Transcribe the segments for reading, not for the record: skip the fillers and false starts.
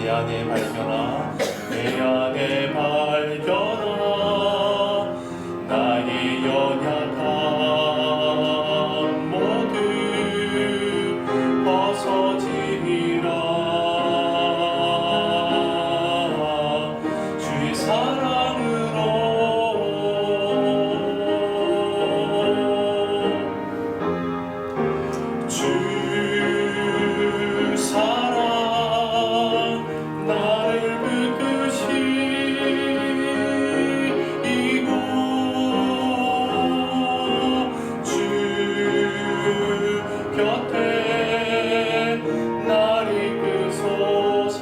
내 안에 발견아 내 안에 발견아 나의 연약함 모두 벗어지리라 주의 사랑으로 주 사랑 나를 붙드시고 주 곁에 나를 이끄소서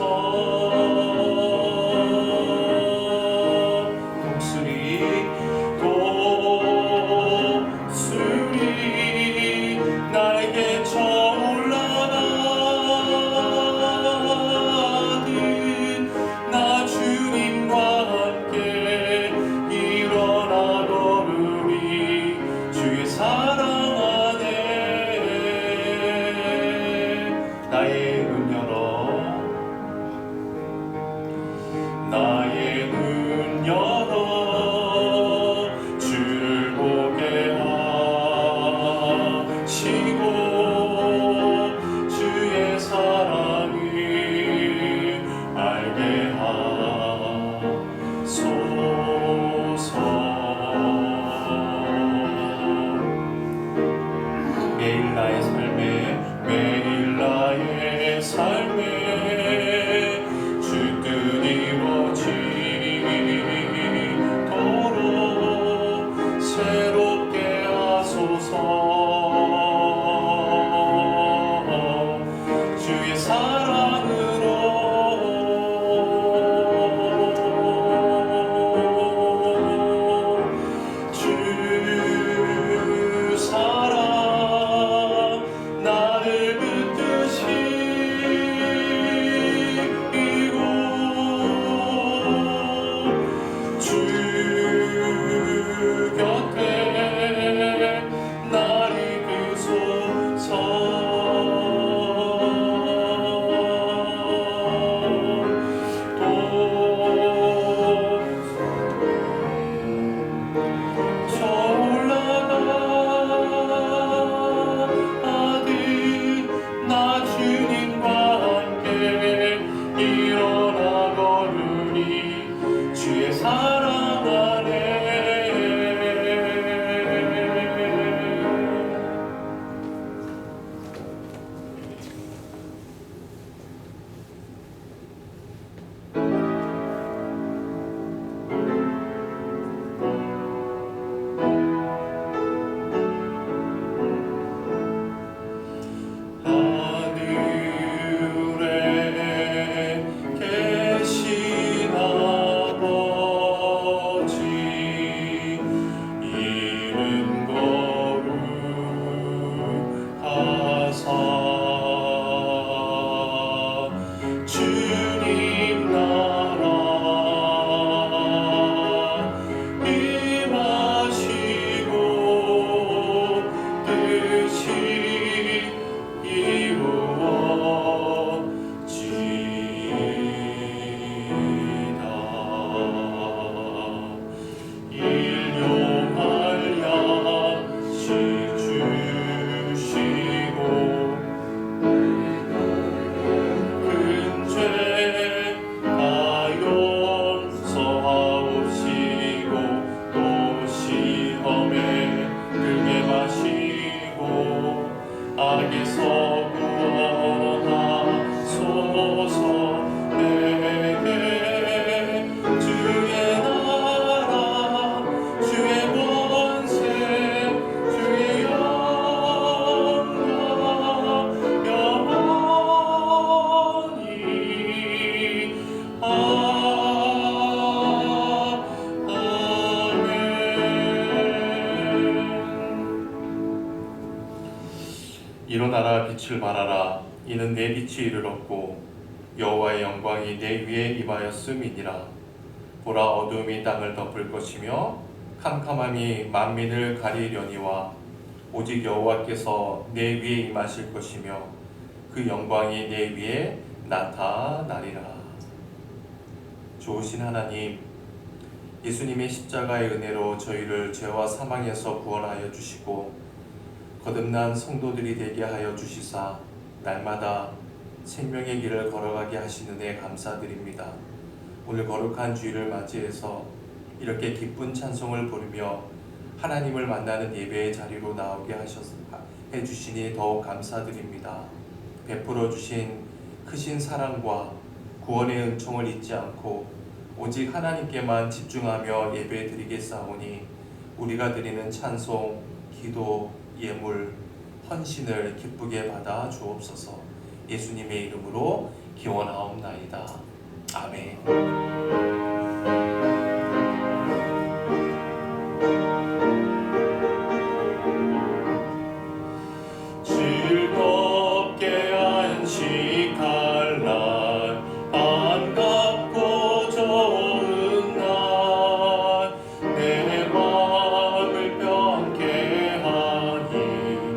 독수리 나에게 올라가듯 나 주님과 함께 일어나 걸으리 주의 사랑 안에 나의 눈 열어 나의 눈 열어 주를 보게 하시고 주의 사랑을 알게 하소서 매일 나의 삶에 주 뜻 이루어지도록 새롭게 하소서 주의 사랑으로 주 사랑 나를 붙드시고 주 곁에 날 이끄소서 나 주님과 함께 일어나 걸으리 주의 사랑 안에 하늘에 계신 아버지 이름 거룩하사 주님 나라 임하시고 뜻이 이루어지다 일용할 양식 주시고 근죄 다 용서하옵시고 또 시험에 들게 마시고 악에서 구원하소서 내게 주의 나라 주의 권세 주의 영광 영원히 아멘. 일어나라 빛을 발하라 이는 내 빛이 이르렀고 여호와의 영광이 내 위에 임하였음이니라. 보라 어두움이 땅을 덮을 것이며 캄캄함이 만민을 가리려니와 오직 여호와께서 내 위에 임하실 것이며 그 영광이 내 위에 나타나리라. 좋으신 하나님, 예수님의 십자가의 은혜로 저희를 죄와 사망에서 구원하여 주시고 거듭난 성도들이 되게 하여 주시사 날마다 생명의 길을 걸어가게 하시는 은혜 감사드립니다. 오늘 거룩한 주일을 맞이해서 이렇게 기쁜 찬송을 부르며 하나님을 만나는 예배의 자리로 나오게 해주시니 더욱 감사드립니다. 베풀어 주신 크신 사랑과 구원의 은총을 잊지 않고 오직 하나님께만 집중하며 예배 드리겠사오니 우리가 드리는 찬송, 기도, 예물, 헌신을 기쁘게 받아 주옵소서. 예수님의 이름으로 기원하옵나이다. 아멘. 즐겁게 안식할 날, 반갑고 좋은 날, 내 마음을 편케 하니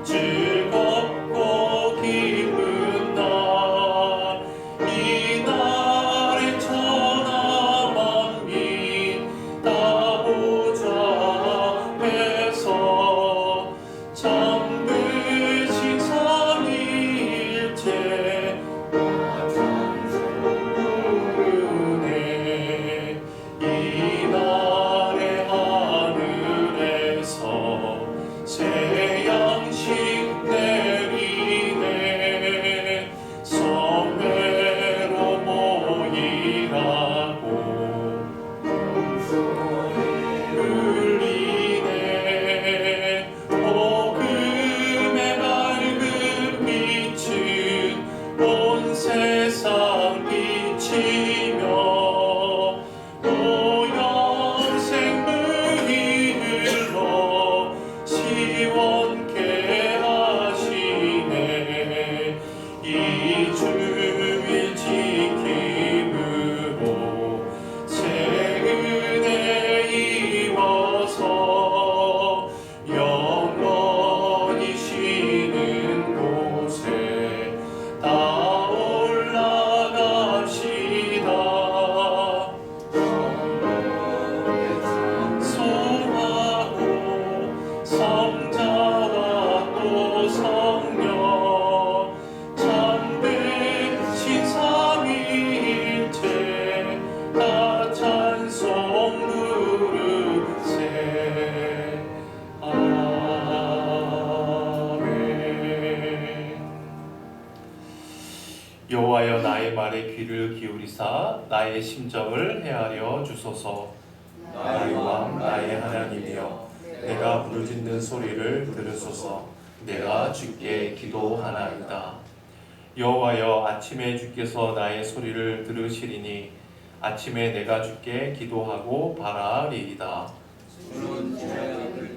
즐겁고 기쁜 날, 이 날에 천하 만민 다 보좌 앞에서 잠드신 삼위일체 부르네. 이 날의 하늘에서 새 양식 내리네. 성회로 모이라고 울리네. 복음의 밝은 빛은 온 세상 비치며 또 영생문이 흘러 시원케 하시네. 이 주일 지킴으로 새 은혜 입어서 영원히 쉬는 곳에 다 올라갑시다. 성하고 성자와 또 성령 참되신 삼위일체 다 찬송 부르세. 아멘. 여호와여, 나의 말에 귀를 기울이사 나의 심정을 헤아려 주소서. 나의 왕, 나의 하나님이여, 내가 부르짖는 소리를 들으소서. 내가 주께 기도하나이다. 여호와여, 아침에 주께서 나의 소리를 들으시리니 아침에 내가 주께 기도하고 바라리이다.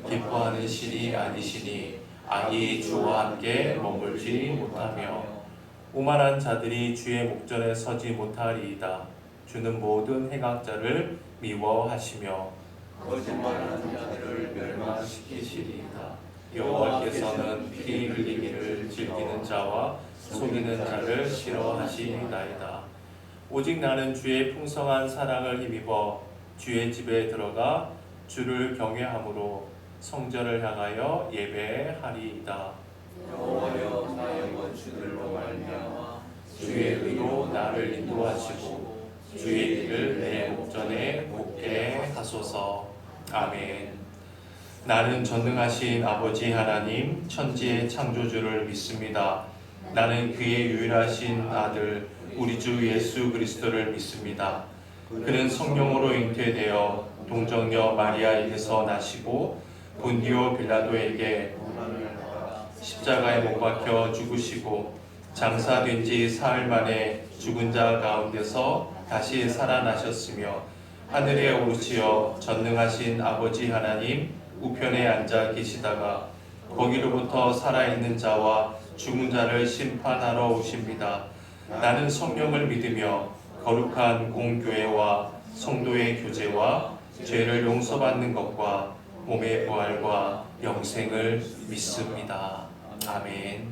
기뻐하는 신이 아니시니 악이 주와 함께 머물지 못하며 오만한 자들이 주의 목전에 서지 못하리이다. 주는 모든 행악자를 미워하시며 거짓말하는 자들을 멸망시키시리이다. 여호와께서는 피 흘리기를 즐기는 자와 속이는 자를 싫어하시나이다. 오직 나는 주의 풍성한 사랑을 힘입어 주의 집에 들어가 주를 경외함으로 성전을 향하여 예배하리이다. 여호와여, 나의 원수들로 말미암아 주의 의로 나를 인도하시고 주의 길을 내 목전에 곱게 하소서. 아멘. 나는 전능하신 아버지 하나님, 천지의 창조주를 믿습니다. 나는 그의 유일하신 아들 우리 주 예수 그리스도를 믿습니다. 그는 성령으로 잉태되어 동정녀 마리아에게서 나시고 본디오 빌라도에게 십자가에 못 박혀 죽으시고 장사된 지 사흘 만에 죽은 자 가운데서 다시 살아나셨으며 하늘에 오르시어 전능하신 아버지 하나님 우편에 앉아 계시다가 거기로부터 살아있는 자와 죽은 자를 심판하러 오십니다. 나는 성령을 믿으며 거룩한 공교회와 성도의 교제와 죄를 용서받는 것과 몸의 부활과 영생을 믿습니다. あ 아멘.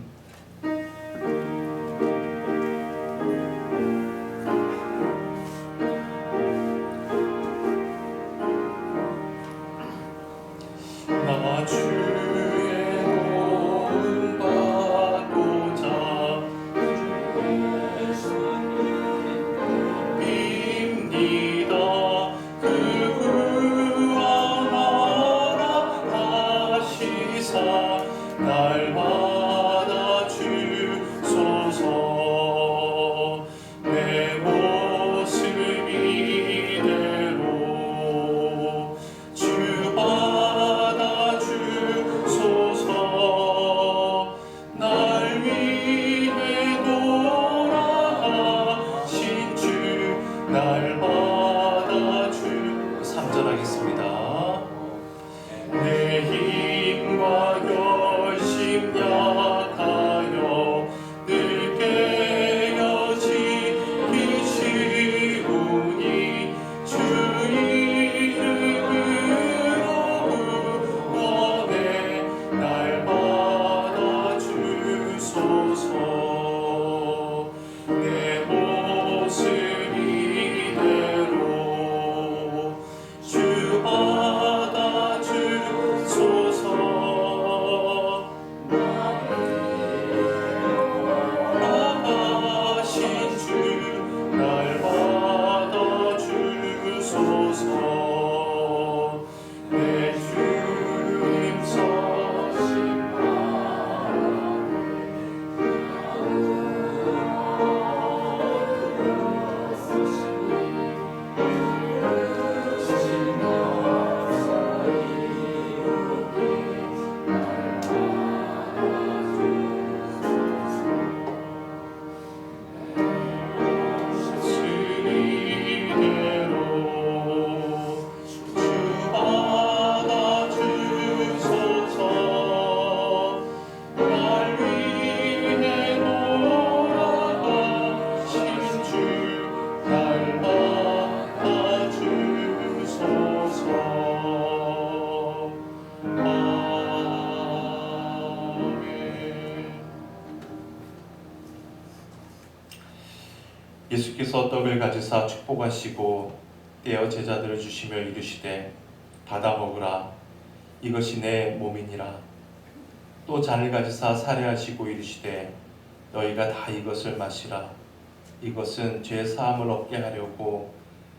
날 받아주 3절 하겠습니다. 내 힘과 결심 약하여 늘 깨어지기시우니 주 이름으로 구원해 날 받아주소서. 내 모습 이대로 주 받아주소서. 나가신 주 날 받아주소서. 내 주님 서신 예수께서 떡을 가지사 축복하시고 떼어 제자들을 주시며 이르시되 받아 먹으라 이것이 내 몸이니라. 또 잔을 가지사 살해하시고 이르시되 너희가 다 이것을 마시라. 이것은 죄 사함을 얻게 하려고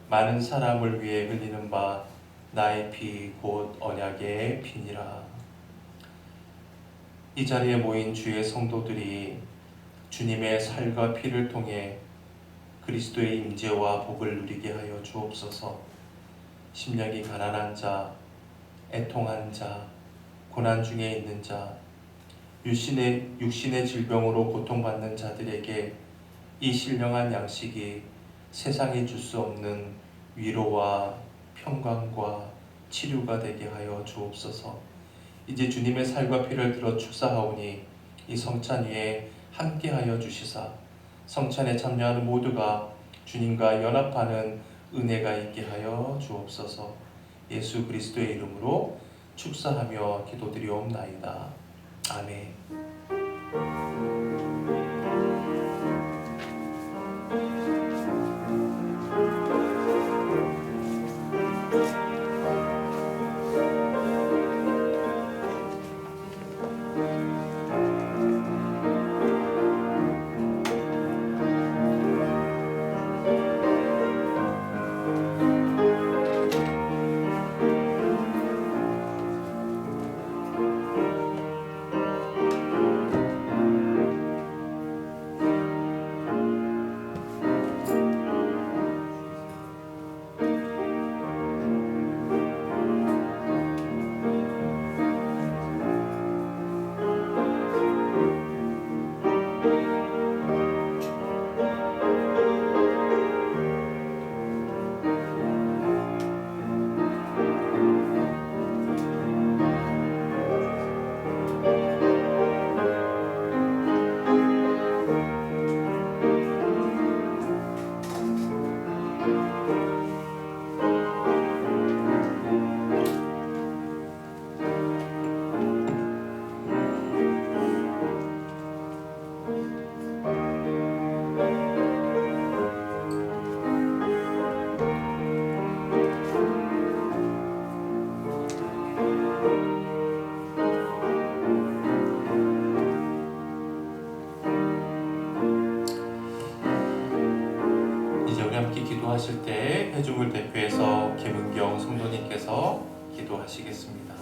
많은 사람을 위해 흘리는 바 나의 피 곧 언약의 피니라. 이 자리에 모인 주의 성도들이 주님의 살과 피를 통해 그리스도의 임재와 복을 누리게 하여 주옵소서. 심령이 가난한 자, 애통한 자, 고난 중에 있는 자, 육신의 질병으로 고통받는 자들에게 이 신령한 양식이 세상이 줄 수 없는 위로와 평강과 치료가 되게 하여 주옵소서. 이제 주님의 살과 피를 들어 축사하오니 이 성찬 위에 함께하여 주시사 성찬에 참여하는 모두가 주님과 연합하는 은혜가 있게 하여 주옵소서. 예수 그리스도의 이름으로 축사하며 기도드리옵나이다. 아멘. 기도하실 때 회중을 대표해서 김은경 성도님께서 기도하시겠습니다.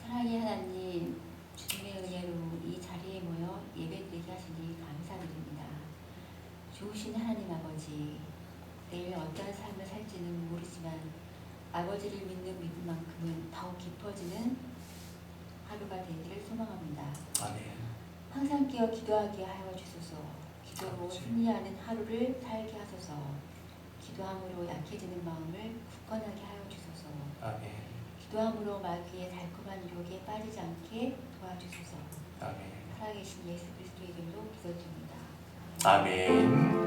사랑의 하나님, 주님의 은혜로 이 자리에 모여 예배드리게 하시니 감사드립니다. 좋으신 하나님 아버지, 내일 어떠한 삶을 살지는 모르지만 아버지를 믿는 믿음만큼은 더욱 깊어지는 하루가 되기를 소망합니다. 소망합니다. 아멘. 항상 깨어 기도하게 하여 주소서. 기도로 승리하는 하루를 살게 하소서. 기도함으로 약해지는 마음을 굳건하게 하여 주소서. 아멘. 기도함으로 마귀의 달콤한 유혹에 빠지지 않게 도와주소서. 아멘. 살아계신 예수 그리스도의 이름으로 기도드립니다. 아멘.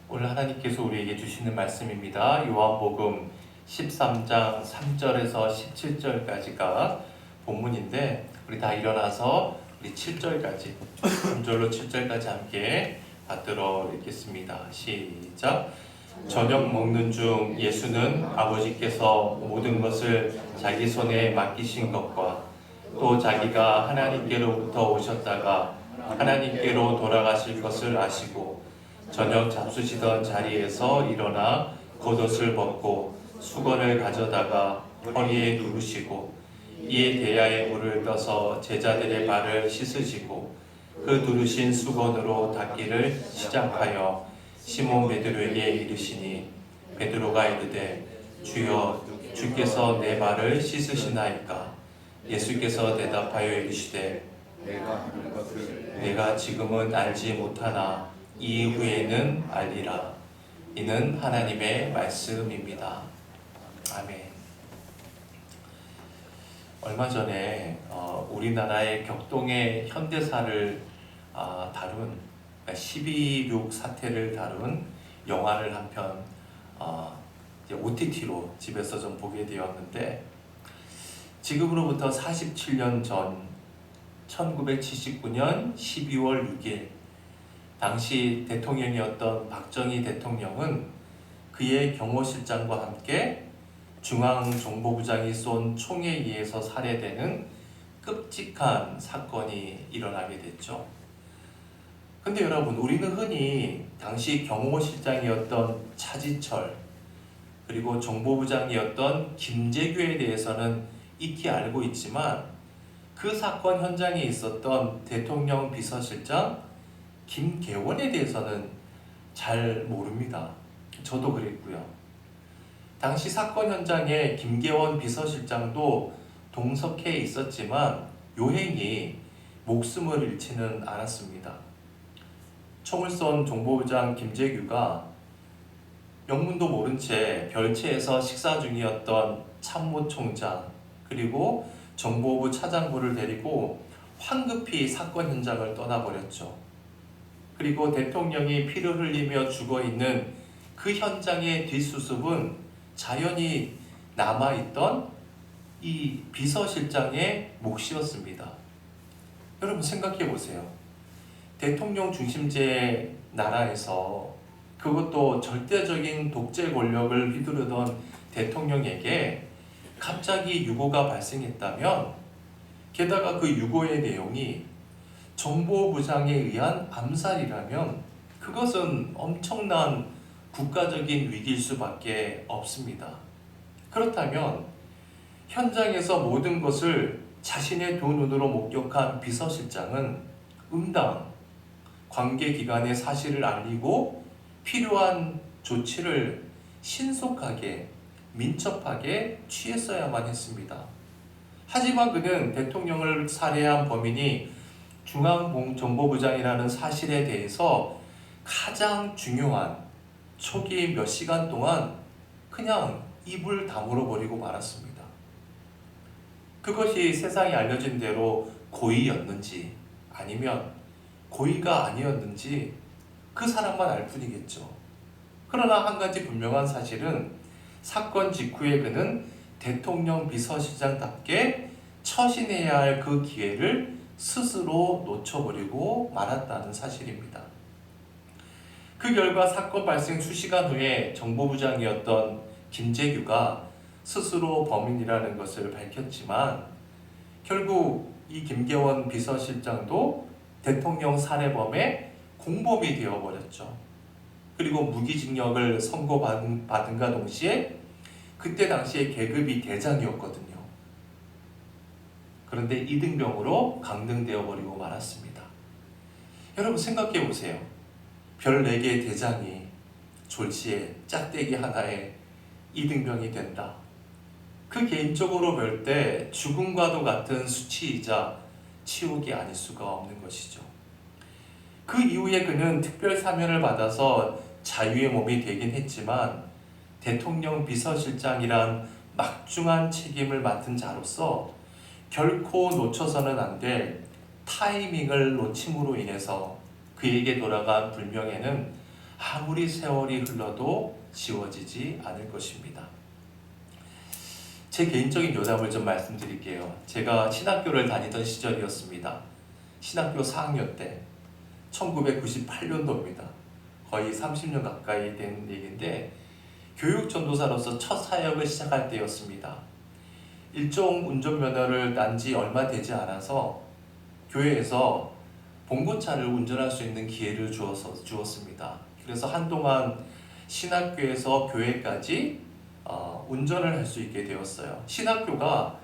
오늘 하나님께서 우리에게 주시는 말씀입니다. 요한복음 13장 3절에서 17절까지가 본문인데 우리 다 일어나서 우리 7절까지 3절로 7절까지 함께 받들어 읽겠습니다. 시작. 저녁 먹는 중 예수는 아버지께서 모든 것을 자기 손에 맡기신 것과 또 자기가 하나님께로부터 오셨다가 하나님께로 돌아가실 것을 아시고 저녁 잡수시던 자리에서 일어나 겉옷을 벗고 수건을 가져다가 허리에 두르시고 이에 대야에 물을 떠서 제자들의 발을 씻으시고 그 두르신 수건으로 닦기를 시작하여 시몬 베드로에게 이르시니 베드로가 이르되 주여 주께서 내 발을 씻으시나이까. 예수께서 대답하여 이르시되 내가 하는 것을 내가 지금은 알지 못하나 이후에는 알리라. 이는 하나님의 말씀입니다. 아멘. 얼마 전에 우리나라의 격동의 현대사를 다룬 12.6 사태를 다룬 영화를 한 편 OTT로 집에서 좀 보게 되었는데 지금으로부터 47년 전 1979년 12월 6일 당시 대통령이었던 박정희 대통령은 그의 경호실장과 함께 중앙정보부장이 쏜 총에 의해서 살해되는 끔찍한 사건이 일어나게 됐죠. 근데 여러분, 우리는 흔히 당시 경호실장이었던 차지철 그리고 정보부장이었던 김재규에 대해서는 익히 알고 있지만 그 사건 현장에 있었던 대통령 비서실장 김계원에 대해서는 잘 모릅니다. 저도 그랬고요. 당시 사건 현장에 김계원 비서실장도 동석해 있었지만 요행이 목숨을 잃지는 않았습니다. 총을 쏜 정보부장 김재규가 영문도 모른 채 별채에서 식사 중이었던 참모총장 그리고 정보부 차장부를 데리고 황급히 사건 현장을 떠나버렸죠. 그리고 대통령이 피를 흘리며 죽어있는 그 현장의 뒷수습은 자연히 남아있던 이 비서실장의 몫이었습니다. 여러분 생각해 보세요. 대통령 중심제의 나라에서 그것도 절대적인 독재 권력을 휘두르던 대통령에게 갑자기 유고가 발생했다면 게다가 그 유고의 내용이 정보부장에 의한 암살이라면 그것은 엄청난 국가적인 위기일 수밖에 없습니다. 그렇다면 현장에서 모든 것을 자신의 두 눈으로 목격한 비서실장은 응당 관계기관에 사실을 알리고 필요한 조치를 신속하게 민첩하게 취했어야만 했습니다. 하지만 그는 대통령을 살해한 범인이 중앙정보부장이라는 사실에 대해서 가장 중요한 초기 몇 시간 동안 그냥 입을 다물어 버리고 말았습니다. 그것이 세상에 알려진 대로 고의였는지 아니면 고의가 아니었는지 그 사람만 알 뿐이겠죠. 그러나 한 가지 분명한 사실은 사건 직후에 그는 대통령 비서실장답게 처신해야 할 그 기회를 스스로 놓쳐버리고 말았다는 사실입니다. 그 결과 사건 발생 수시간 후에 정보부장이었던 김재규가 스스로 범인이라는 것을 밝혔지만 결국 이 김계원 비서실장도 대통령 살해범의 공범이 되어버렸죠. 그리고 무기징역을 선고받은가 동시에 그때 당시에 계급이 대장이었거든요. 그런데 이등병으로 강등되어 버리고 말았습니다. 여러분 생각해 보세요. 별 4개의 대장이 졸지에 짝대기 하나에 이등병이 된다. 그 개인적으로 볼 때 죽음과도 같은 수치이자 치욕이 아닐 수가 없는 것이죠. 그 이후에 그는 특별 사면을 받아서 자유의 몸이 되긴 했지만 대통령 비서실장이란 막중한 책임을 맡은 자로서 결코 놓쳐서는 안 될 타이밍을 놓침으로 인해서 그에게 돌아간 불명예는 아무리 세월이 흘러도 지워지지 않을 것입니다. 제 개인적인 요담을 좀 말씀드릴게요. 제가 신학교를 다니던 시절이었습니다. 신학교 4학년 때 1998년도입니다. 거의 30년 가까이 된 얘기인데 교육전도사로서 첫 사역을 시작할 때였습니다. 일종 운전면허를 딴 지 얼마 되지 않아서 교회에서 봉고차를 운전할 수 있는 기회를 주었습니다. 그래서 한동안 신학교에서 교회까지 운전을 할 수 있게 되었어요. 신학교가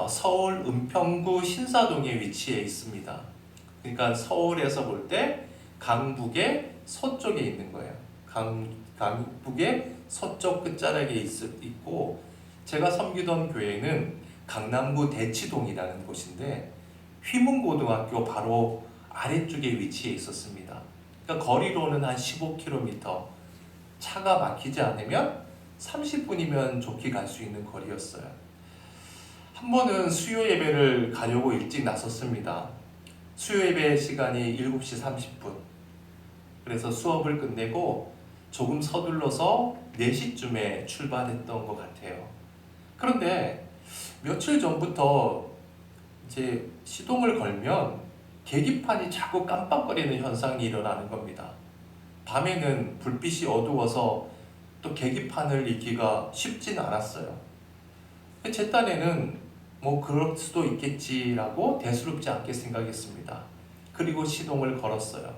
서울 은평구 신사동에 위치해 있습니다. 그러니까 서울에서 볼 때 강북의 서쪽에 있는 거예요. 강북의 서쪽 끝자락에 있고 제가 섬기던 교회는 강남구 대치동이라는 곳인데 휘문고등학교 바로 아래쪽에 위치해 있었습니다. 그러니까 거리로는 한 15km, 차가 막히지 않으면 30분이면 좋게 갈 수 있는 거리였어요. 한 번은 수요 예배를 가려고 일찍 나섰습니다. 수요 예배 시간이 7시 30분. 그래서 수업을 끝내고 조금 서둘러서 4시쯤에 출발했던 것 같아요. 그런데 며칠 전부터 이제 시동을 걸면 계기판이 자꾸 깜빡거리는 현상이 일어나는 겁니다. 밤에는 불빛이 어두워서 또 계기판을 읽기가 쉽진 않았어요. 제 딴에는 뭐 그럴 수도 있겠지라고 대수롭지 않게 생각했습니다. 그리고 시동을 걸었어요.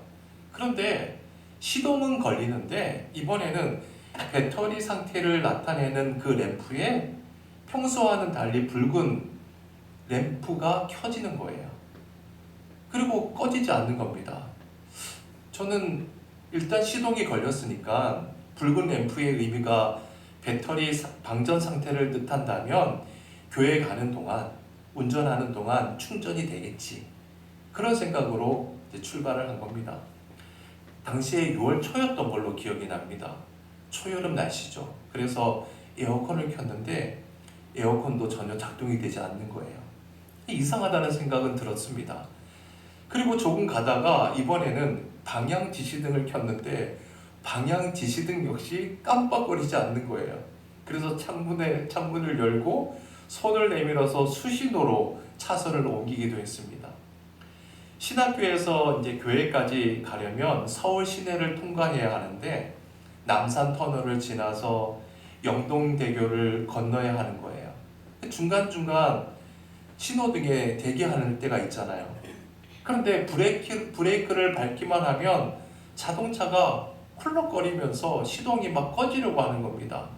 그런데 시동은 걸리는데 이번에는 배터리 상태를 나타내는 그 램프에 평소와는 달리 붉은 램프가 켜지는 거예요. 그리고 꺼지지 않는 겁니다. 저는 일단 시동이 걸렸으니까 붉은 램프의 의미가 배터리 방전 상태를 뜻한다면 교회 가는 동안, 운전하는 동안 충전이 되겠지. 그런 생각으로 이제 출발을 한 겁니다. 당시에 6월 초였던 걸로 기억이 납니다. 초여름 날씨죠. 그래서 에어컨을 켰는데 에어컨도 전혀 작동이 되지 않는 거예요. 이상하다는 생각은 들었습니다. 그리고 조금 가다가 이번에는 방향 지시등을 켰는데 방향 지시등 역시 깜빡거리지 않는 거예요. 그래서 창문을 열고 손을 내밀어서 수신호로 차선을 옮기기도 했습니다. 신학교에서 이제 교회까지 가려면 서울 시내를 통과해야 하는데 남산 터널을 지나서 영동대교를 건너야 하는 거예요. 중간중간 신호등에 대기하는 때가 있잖아요. 그런데 브레이크를 밟기만 하면 자동차가 쿨럭거리면서 시동이 막 꺼지려고 하는 겁니다.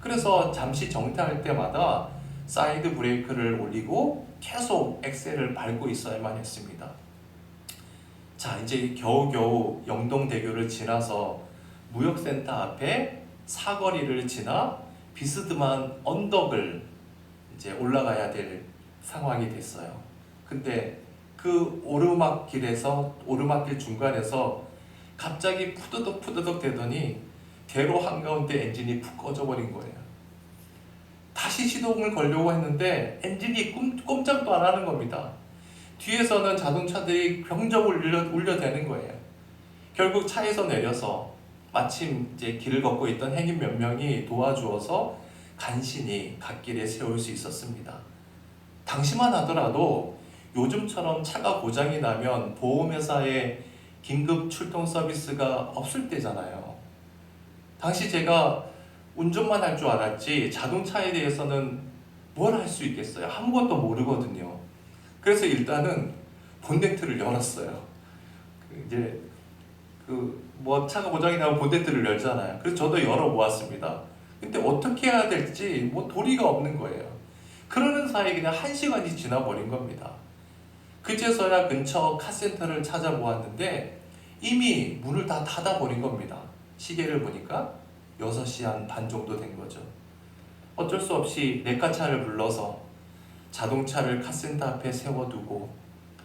그래서 잠시 정차할 때마다 사이드 브레이크를 올리고 계속 엑셀을 밟고 있어야만 했습니다. 자, 이제 겨우겨우 영동대교를 지나서 무역센터 앞에 사거리를 지나 비스듬한 언덕을 이제 올라가야 될 상황이 됐어요. 근데 그 오르막길 중간에서 갑자기 푸드덕 되더니 대로 한가운데 엔진이 푹 꺼져버린 거예요. 다시 시동을 걸려고 했는데 엔진이 꼼짝도 안 하는 겁니다. 뒤에서는 자동차들이 병적을 울려대는 거예요. 결국 차에서 내려서 마침 이제 길을 걷고 있던 행인 몇 명이 도와주어서 간신히 갓길에 세울 수 있었습니다. 당시만 하더라도 요즘처럼 차가 고장이 나면 보험회사에 긴급 출동 서비스가 없을 때잖아요. 당시 제가 운전만 할 줄 알았지 자동차에 대해서는 뭘 할 수 있겠어요? 아무것도 모르거든요. 그래서 일단은 본네트를 열었어요. 이제 뭐 차가 고장이 나면 본네트를 열잖아요. 그래서 저도 열어보았습니다. 근데 어떻게 해야 될지 뭐 도리가 없는 거예요. 그러는 사이에 그냥 1시간이 지나버린 겁니다. 그제서야 근처 카센터를 찾아보았는데 이미 문을 다 닫아버린 겁니다. 시계를 보니까 6시 한 반 정도 된 거죠. 어쩔 수 없이 레카차를 불러서 자동차를 카센터 앞에 세워두고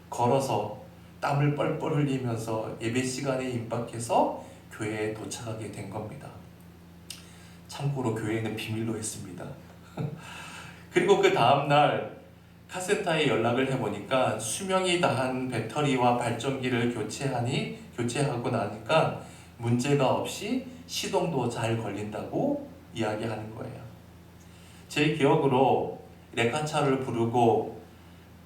걸어서 땀을 뻘뻘 흘리면서 예배 시간에 임박해서 교회에 도착하게 된 겁니다. 참고로 교회는 비밀로 했습니다. 그리고 그 다음날 카센터에 연락을 해보니까 수명이 다한 배터리와 발전기를 교체하고 나니까 문제가 없이 시동도 잘 걸린다고 이야기하는 거예요. 제 기억으로 레카차를 부르고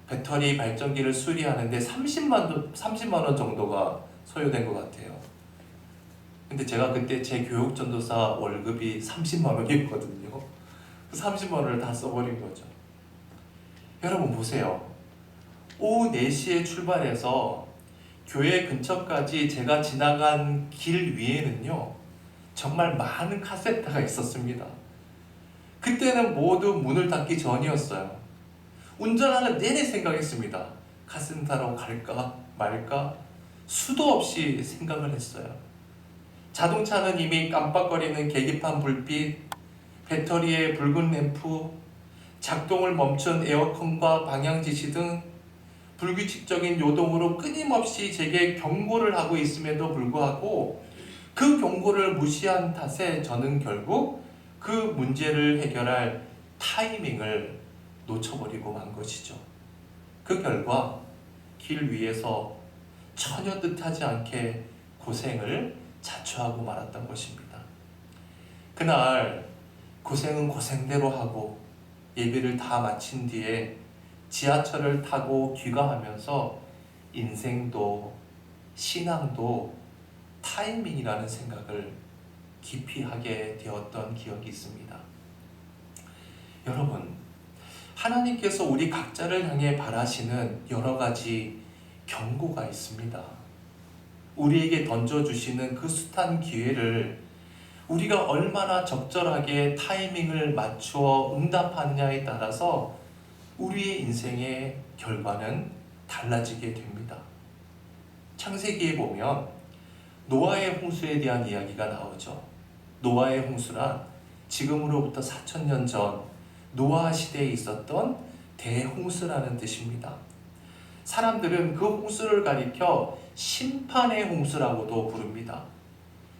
배터리 발전기를 수리하는데 30만 원 정도가 소요된 것 같아요. 근데 제가 그때 제 교육전도사 월급이 30만 원이었거든요. 그 30만 원을 다 써버린 거죠. 여러분 보세요. 오후 4시에 출발해서 교회 근처까지 제가 지나간 길 위에는요, 정말 많은 카센터가 있었습니다. 그때는 모두 문을 닫기 전이었어요. 운전하는 내내 생각했습니다. 카센터로 갈까 말까 수도 없이 생각을 했어요. 자동차는 이미 깜빡거리는 계기판 불빛, 배터리의 붉은 램프, 작동을 멈춘 에어컨과 방향지시 등 불규칙적인 요동으로 끊임없이 제게 경고를 하고 있음에도 불구하고 그 경고를 무시한 탓에 저는 결국 그 문제를 해결할 타이밍을 놓쳐버리고 만 것이죠. 그 결과 길 위에서 전혀 뜻하지 않게 고생을 자초하고 말았던 것입니다. 그날 고생은 고생대로 하고 예배를 다 마친 뒤에 지하철을 타고 귀가하면서 인생도 신앙도 타이밍이라는 생각을 깊이 하게 되었던 기억이 있습니다. 여러분, 하나님께서 우리 각자를 향해 바라시는 여러 가지 경고가 있습니다. 우리에게 던져주시는 그 숱한 기회를 우리가 얼마나 적절하게 타이밍을 맞추어 응답하느냐에 따라서 우리의 인생의 결과는 달라지게 됩니다. 창세기에 보면 노아의 홍수에 대한 이야기가 나오죠. 노아의 홍수란 지금으로부터 4,000년 전 노아 시대에 있었던 대홍수라는 뜻입니다. 사람들은 그 홍수를 가리켜 심판의 홍수라고도 부릅니다.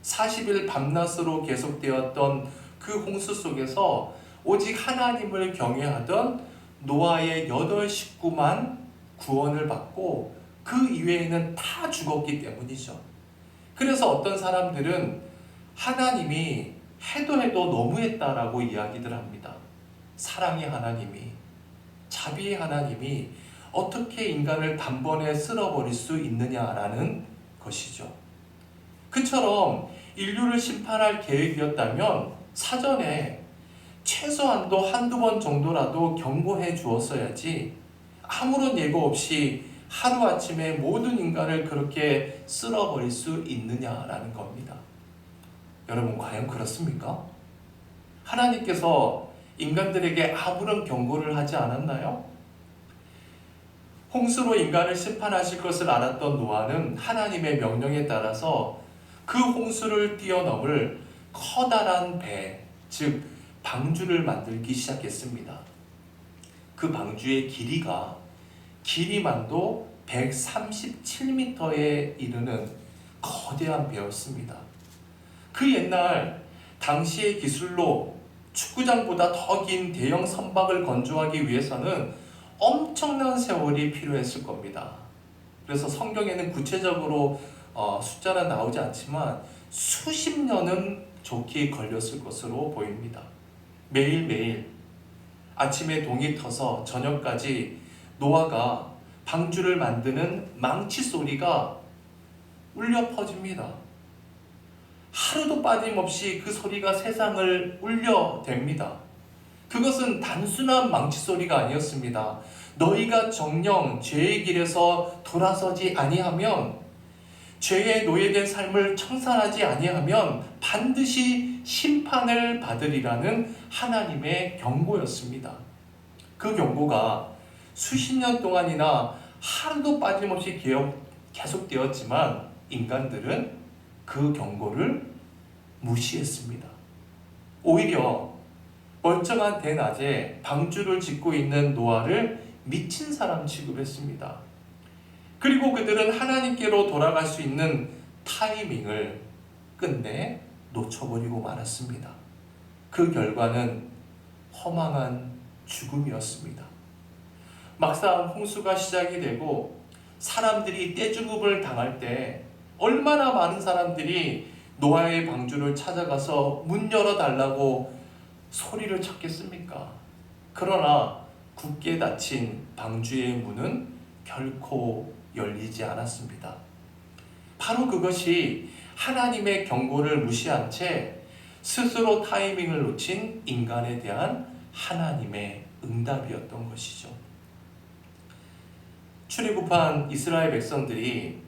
40일 밤낮으로 계속되었던 그 홍수 속에서 오직 하나님을 경외하던 노아의 8 식구만 구원을 받고 그 이외에는 다 죽었기 때문이죠. 그래서 어떤 사람들은 하나님이 해도 너무했다라고 이야기들 합니다. 사랑의 하나님이, 자비의 하나님이 어떻게 인간을 단번에 쓸어버릴 수 있느냐라는 것이죠. 그처럼 인류를 심판할 계획이었다면 사전에 최소한도 한두 번 정도라도 경고해 주었어야지 아무런 예고 없이 하루아침에 모든 인간을 그렇게 쓸어버릴 수 있느냐라는 겁니다. 여러분, 과연 그렇습니까? 하나님께서 인간들에게 아무런 경고를 하지 않았나요? 홍수로 인간을 심판하실 것을 알았던 노아는 하나님의 명령에 따라서 그 홍수를 뛰어넘을 커다란 배, 즉 방주를 만들기 시작했습니다. 그 방주의 길이만도 137m에 이르는 거대한 배였습니다. 그 옛날 당시의 기술로 축구장보다 더 긴 대형 선박을 건조하기 위해서는 엄청난 세월이 필요했을 겁니다. 그래서 성경에는 구체적으로 숫자는 나오지 않지만 수십 년은 좋게 걸렸을 것으로 보입니다. 매일매일 아침에 동이 터서 저녁까지 노아가 방주를 만드는 망치 소리가 울려 퍼집니다. 하루도 빠짐없이 그 소리가 세상을 울려댑니다. 그것은 단순한 망치 소리가 아니었습니다. 너희가 정녕 죄의 길에서 돌아서지 아니하면, 죄에 노예된 삶을 청산하지 아니하면 반드시 심판을 받으리라는 하나님의 경고였습니다. 그 경고가 수십 년 동안이나 하루도 빠짐없이 계속되었지만 인간들은 그 경고를 무시했습니다. 오히려 멀쩡한 대낮에 방주를 짓고 있는 노아를 미친 사람 취급했습니다. 그리고 그들은 하나님께로 돌아갈 수 있는 타이밍을 끝내 놓쳐버리고 말았습니다. 그 결과는 허망한 죽음이었습니다. 막상 홍수가 시작이 되고 사람들이 떼죽음을 당할 때 얼마나 많은 사람들이 노아의 방주를 찾아가서 문 열어달라고 소리를 쳤겠습니까? 그러나 굳게 닫힌 방주의 문은 결코 열리지 않았습니다. 바로 그것이 하나님의 경고를 무시한 채 스스로 타이밍을 놓친 인간에 대한 하나님의 응답이었던 것이죠. 출애굽한 이스라엘 백성들이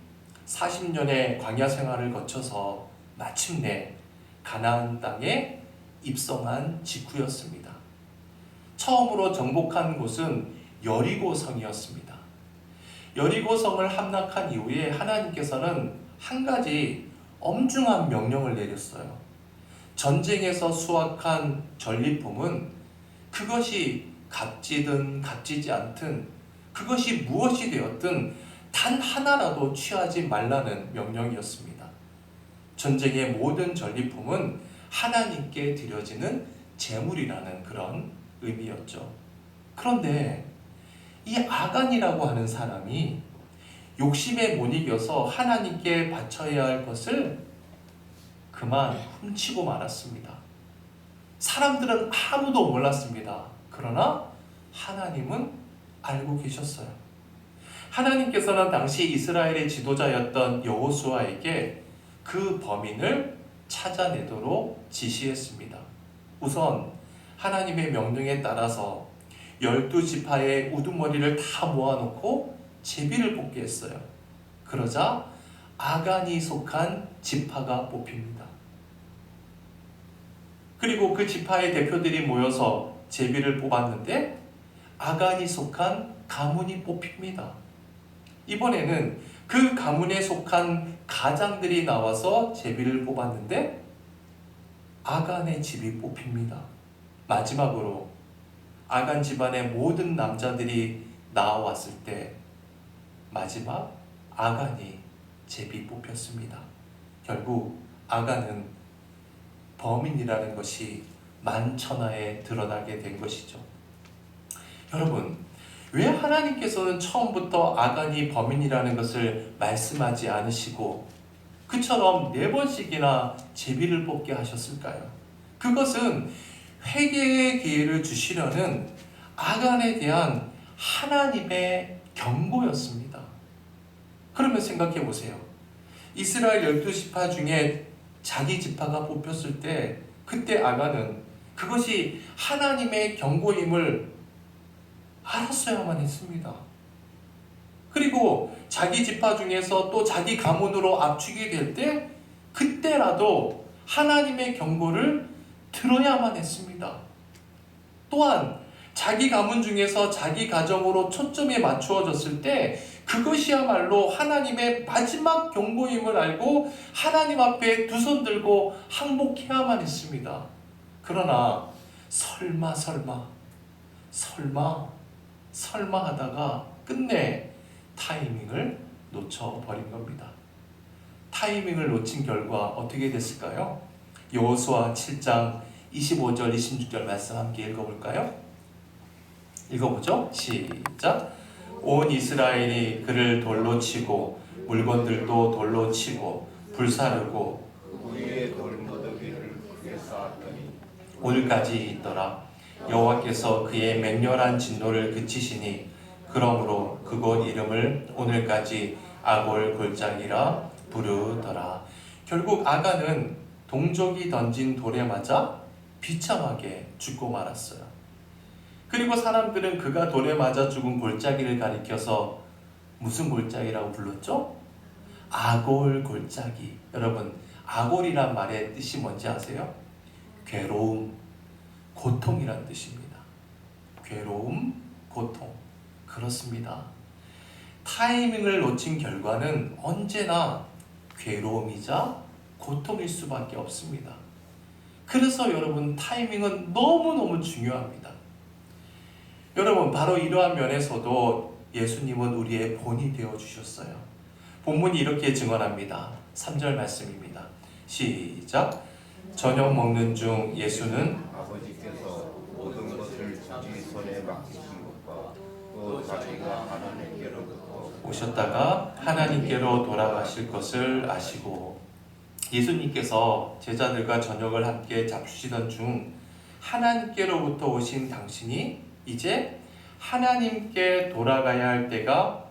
40년의 광야 생활을 거쳐서 마침내 가나안 땅에 입성한 직후였습니다. 처음으로 정복한 곳은 여리고성이었습니다. 여리고성을 함락한 이후에 하나님께서는 한 가지 엄중한 명령을 내렸어요. 전쟁에서 수확한 전리품은 그것이 값지든 값지지 않든 그것이 무엇이 되었든 단 하나라도 취하지 말라는 명령이었습니다. 전쟁의 모든 전리품은 하나님께 드려지는 제물이라는 그런 의미였죠. 그런데 이 아간이라고 하는 사람이 욕심에 못 이겨서 하나님께 바쳐야 할 것을 그만 훔치고 말았습니다. 사람들은 아무도 몰랐습니다. 그러나 하나님은 알고 계셨어요. 하나님께서는 당시 이스라엘의 지도자였던 여호수아에게 그 범인을 찾아내도록 지시했습니다. 우선 하나님의 명령에 따라서 12지파의 우두머리를 다 모아놓고 제비를 뽑게 했어요. 그러자 아간이 속한 지파가 뽑힙니다. 그리고 그 지파의 대표들이 모여서 제비를 뽑았는데 아간이 속한 가문이 뽑힙니다. 이번에는 그 가문에 속한 가장들이 나와서 제비를 뽑았는데 아간의 집이 뽑힙니다. 마지막으로 아간 집안의 모든 남자들이 나왔을 때 마지막 아간이 제비 뽑혔습니다. 결국 아간은 범인이라는 것이 만천하에 드러나게 된 것이죠. 여러분, 왜 하나님께서는 처음부터 아간이 범인이라는 것을 말씀하지 않으시고 그처럼 4번씩이나 제비를 뽑게 하셨을까요? 그것은 회개의 기회를 주시려는 아간에 대한 하나님의 경고였습니다. 그러면 생각해 보세요. 이스라엘 12지파 중에 자기 지파가 뽑혔을 때 그때 아간은 그것이 하나님의 경고임을 알았어야만 했습니다. 그리고 자기 지파 중에서 또 자기 가문으로 압축이 될 때 그때라도 하나님의 경고를 들어야만 했습니다. 또한 자기 가문 중에서 자기 가정으로 초점이 맞추어졌을 때 그것이야말로 하나님의 마지막 경고임을 알고 하나님 앞에 두 손 들고 항복해야만 했습니다. 그러나 설마 하다가 끝내 타이밍을 놓쳐버린 겁니다. 타이밍을 놓친 결과 어떻게 됐을까요? 여호수아 7장 25절 26절 말씀 함께 읽어볼까요? 읽어보죠. 시작. 온 이스라엘이 그를 돌로 치고 물건들도 돌로 치고 불사르고 그 위에 돌무더기를 크게 쌓았더니 오늘까지 있더라. 여호와께서 그의 맹렬한 진노를 그치시니 그러므로 그곳 이름을 오늘까지 아골 골짜기라 부르더라. 결국 아간은 동족이 던진 돌에 맞아 비참하게 죽고 말았어요. 그리고 사람들은 그가 돌에 맞아 죽은 골짜기를 가리켜서 무슨 골짜기라고 불렀죠? 아골 골짜기. 여러분, 아골이란 말의 뜻이 뭔지 아세요? 괴로움, 고통이란 뜻입니다. 괴로움, 고통. 그렇습니다. 타이밍을 놓친 결과는 언제나 괴로움이자 고통일 수밖에 없습니다. 그래서 여러분, 타이밍은 너무너무 중요합니다. 여러분, 바로 이러한 면에서도 예수님은 우리의 본이 되어주셨어요. 본문이 이렇게 증언합니다. 3절 말씀입니다. 시작. 저녁 먹는 중 예수는 아버지께서 모든 것을 자기 손에 맡기신 것과 또 자기가 하나님께로부터 오셨다가 하나님께로 돌아가실 것을 아시고, 예수님께서 제자들과 저녁을 함께 잡수시던 중 하나님께로부터 오신 당신이 이제 하나님께 돌아가야 할 때가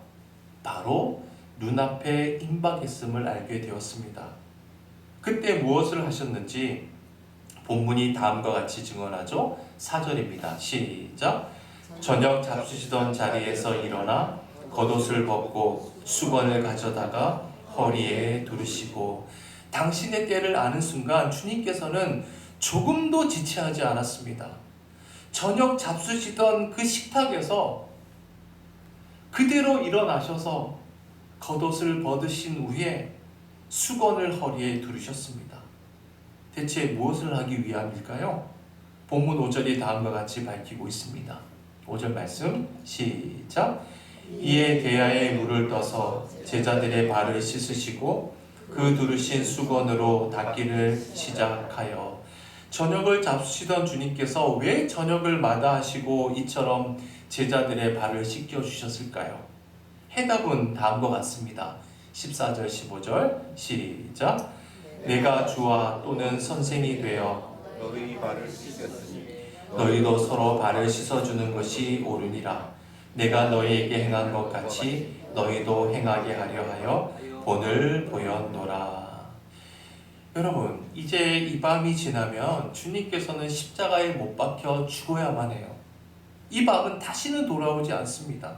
바로 눈앞에 임박했음을 알게 되었습니다. 그때 무엇을 하셨는지 본문이 다음과 같이 증언하죠. 4절입니다. 시작. 저녁 잡수시던 자리에서 일어나 겉옷을 벗고 수건을 가져다가 허리에 두르시고, 당신의 때를 아는 순간 주님께서는 조금도 지체하지 않았습니다. 저녁 잡수시던 그 식탁에서 그대로 일어나셔서 겉옷을 벗으신 후에 수건을 허리에 두르셨습니다. 대체 무엇을 하기 위함일까요? 본문 5절이 다음과 같이 밝히고 있습니다. 5절 말씀 시작. 이에 대야에 물을 떠서 제자들의 발을 씻으시고 그 두르신 수건으로 닦기를 시작하여. 저녁을 잡수시던 주님께서 왜 저녁을 마다하시고 이처럼 제자들의 발을 씻겨 주셨을까요? 해답은 다음과 같습니다. 14절 15절 시작. 내가 주와 또는 선생이 되어 너희 발을 씻겼으니 너희도 서로 발을 씻어주는 것이 옳으니라. 내가 너희에게 행한 것 같이 너희도 행하게 하려 하여 본을 보였노라. 여러분, 이제 이 밤이 지나면 주님께서는 십자가에 못 박혀 죽어야만 해요. 이 밤은 다시는 돌아오지 않습니다.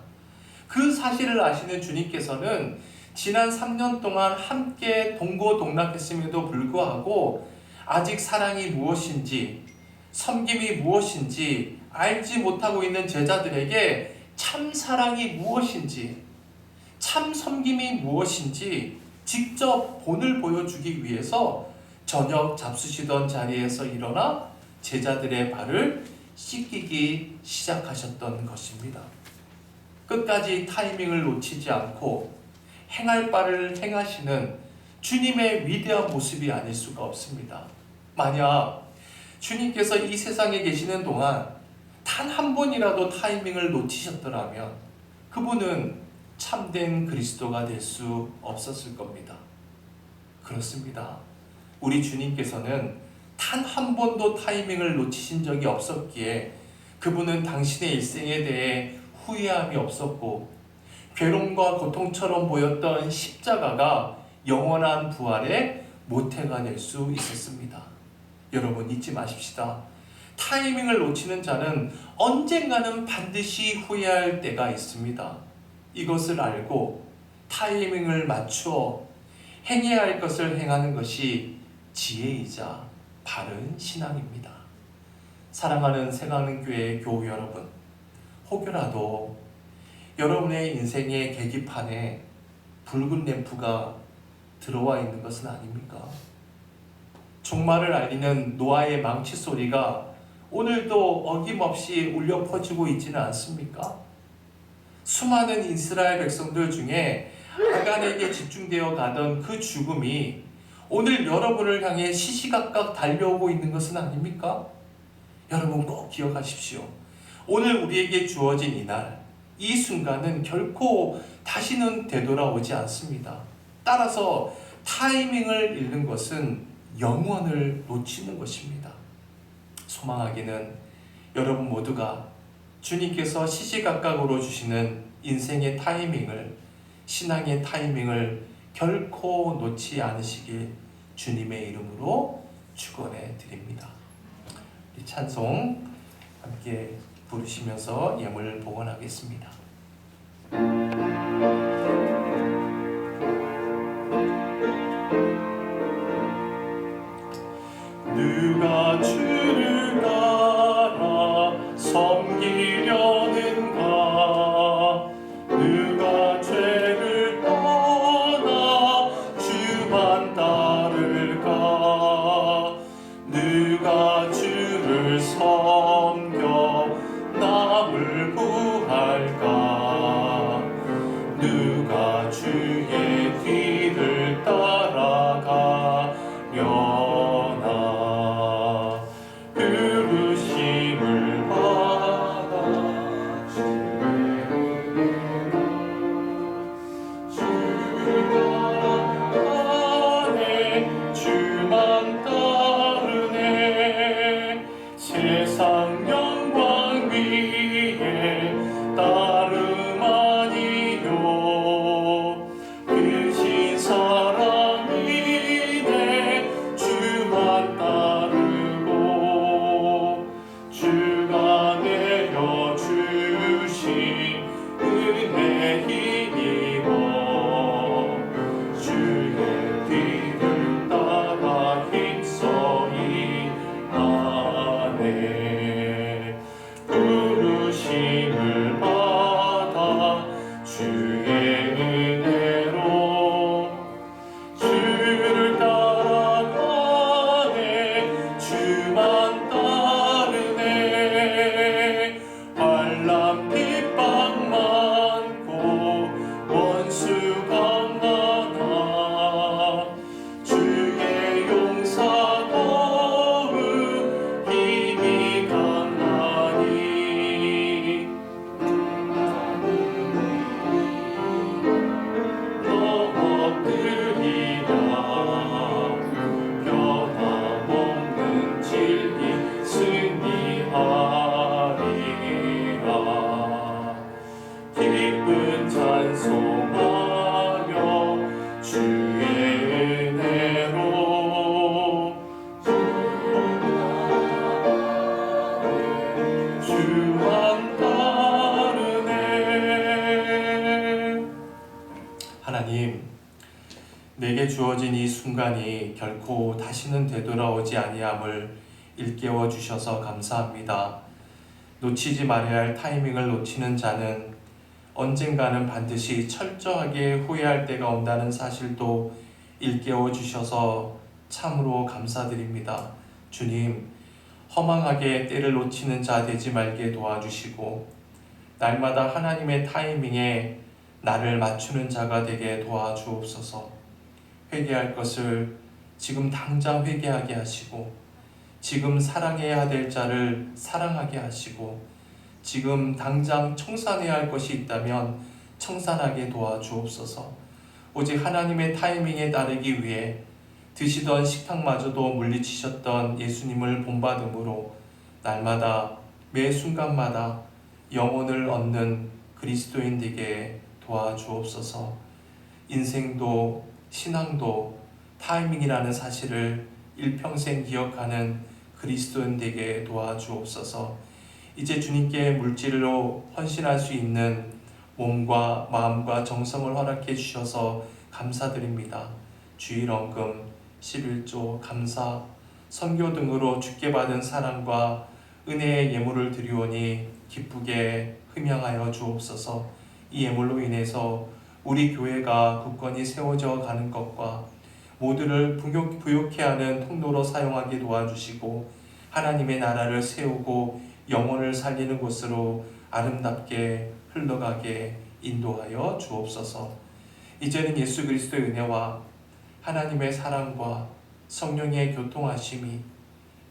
그 사실을 아시는 주님께서는 지난 3년 동안 함께 동고동락했음에도 불구하고 아직 사랑이 무엇인지, 섬김이 무엇인지 알지 못하고 있는 제자들에게 참 사랑이 무엇인지, 참 섬김이 무엇인지 직접 본을 보여주기 위해서 저녁 잡수시던 자리에서 일어나 제자들의 발을 씻기기 시작하셨던 것입니다. 끝까지 타이밍을 놓치지 않고 행할 바를 행하시는 주님의 위대한 모습이 아닐 수가 없습니다. 만약 주님께서 이 세상에 계시는 동안 단 한 번이라도 타이밍을 놓치셨더라면 그분은 참된 그리스도가 될 수 없었을 겁니다. 그렇습니다. 우리 주님께서는 단 한 번도 타이밍을 놓치신 적이 없었기에 그분은 당신의 일생에 대해 후회함이 없었고, 괴로움과 고통처럼 보였던 십자가가 영원한 부활의 모태가 될 수 있었습니다. 여러분, 잊지 마십시다. 타이밍을 놓치는 자는 언젠가는 반드시 후회할 때가 있습니다. 이것을 알고 타이밍을 맞추어 행해야 할 것을 행하는 것이 지혜이자 바른 신앙입니다. 사랑하는 새가는교회 교우 여러분, 혹여라도 여러분의 인생의 계기판에 붉은 램프가 들어와 있는 것은 아닙니까? 종말을 알리는 노아의 망치 소리가 오늘도 어김없이 울려 퍼지고 있지는 않습니까? 수많은 이스라엘 백성들 중에 아간에게 집중되어 가던 그 죽음이 오늘 여러분을 향해 시시각각 달려오고 있는 것은 아닙니까? 여러분 꼭 기억하십시오. 오늘 우리에게 주어진 이날, 이 순간은 결코 다시는 되돌아오지 않습니다. 따라서 타이밍을 잃는 것은 영원을 놓치는 것입니다. 소망하기는 여러분 모두가 주님께서 시시각각으로 주시는 인생의 타이밍을, 신앙의 타이밍을 결코 놓지 않으시길 주님의 이름으로 축원해 드립니다. 이 찬송 함께 부르시면서 예물 봉헌하겠습니다. 누가 주를 따라 섬기려는가? 기쁜 찬송하며 주의 은혜로 주만 따르네. 하나님, 내게 주어진 이 순간이 결코 다시는 되돌아오지 아니함을 일깨워 주셔서 감사합니다. 놓치지 말아야 할 타이밍을 놓치는 자는 언젠가는 반드시 철저하게 후회할 때가 온다는 사실도 일깨워 주셔서 참으로 감사드립니다. 주님, 허망하게 때를 놓치는 자 되지 말게 도와주시고 날마다 하나님의 타이밍에 나를 맞추는 자가 되게 도와주옵소서. 회개할 것을 지금 당장 회개하게 하시고 지금 사랑해야 될 자를 사랑하게 하시고 지금 당장 청산해야 할 것이 있다면 청산하게 도와주옵소서. 오직 하나님의 타이밍에 따르기 위해 드시던 식탁마저도 물리치셨던 예수님을 본받음으로 날마다 매 순간마다 영혼을 얻는 그리스도인 되게 도와주옵소서. 인생도 신앙도 타이밍이라는 사실을 일평생 기억하는 그리스도인 되게 도와주옵소서. 이제 주님께 물질로 헌신할 수 있는 몸과 마음과 정성을 허락해 주셔서 감사드립니다. 주일 헌금, 11조, 감사, 선교 등으로 주께 받은 사랑과 은혜의 예물을 드리오니 기쁘게 흠양하여 주옵소서. 이 예물로 인해서 우리 교회가 굳건히 세워져 가는 것과 모두를 부욕해 하는 통로로 사용하게 도와주시고 하나님의 나라를 세우고 영혼을 살리는 곳으로 아름답게 흘러가게 인도하여 주옵소서. 이제는 예수 그리스도의 은혜와 하나님의 사랑과 성령의 교통하심이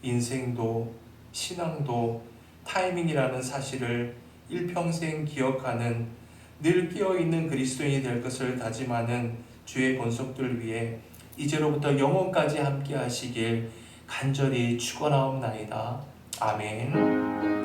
인생도 신앙도 타이밍이라는 사실을 일평생 기억하는 늘 깨어있는 그리스도인이 될 것을 다짐하는 주의 권속들 위해 이제로부터 영원까지 함께 하시길 간절히 축원하옵나이다. 아멘.